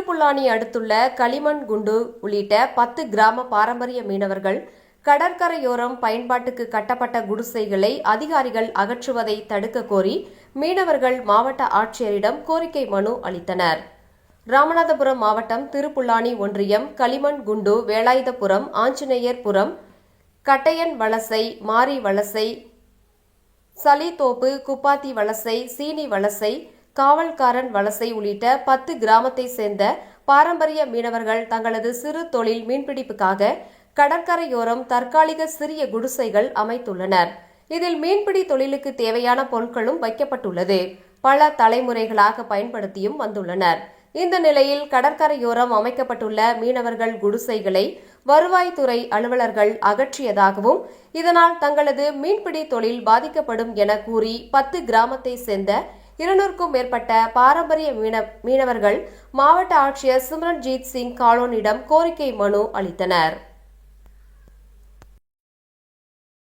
திருப்புல்லானி அடுத்துள்ள களிமண்குண்டு உள்ளிட்ட 10 கிராம பாரம்பரிய மீனவர்கள் கடற்கரையோரம் பயன்பாட்டுக்கு கட்டப்பட்ட குடிசைகளை அதிகாரிகள் அகற்றுவதை தடுக்க கோரி மீனவர்கள் மாவட்ட ஆட்சியரிடம் கோரிக்கை மனு அளித்தனர். ராமநாதபுரம் மாவட்டம் திருப்புல்லானி ஒன்றியம் களிமண்குண்டு, வேலாயுதபுரம், ஆஞ்சநேயர்புரம், கட்டையன் வலசை, மாரி வலசை, சலித்தோப்பு, குப்பாத்தி வலசை, சீனி வலசை, காவல்காரன் வலசை உள்ளிட்ட 10 கிராமத்தை சேர்ந்த பாரம்பரிய மீனவர்கள் தங்களது சிறு தொழில் மீன்பிடிப்புக்காக கடற்கரையோரம் தற்காலிக சிறிய குடிசைகள் அமைத்துள்ளனர். இதில் மீன்பிடி தொழிலுக்கு தேவையான பொருட்களும் வைக்கப்பட்டுள்ளது. பல தலைமுறைகளாக பயன்படுத்தியும் வந்துள்ளனர். இந்த நிலையில் கடற்கரையோரம் அமைக்கப்பட்டுள்ள மீனவர்கள் குடிசைகளை வருவாய்த்துறை அலுவலர்கள் அகற்றியதாகவும், இதனால் தங்களது மீன்பிடி தொழில் பாதிக்கப்படும் என கூறி 10 கிராமத்தை சேர்ந்த 200க்கும் மேற்பட்ட பாரம்பரிய மீனவர்கள் மாவட்ட ஆட்சியர் சிம்ரன்ஜீத் சிங் காலோனிடம் கோரிக்கை மனு அளித்தனர்.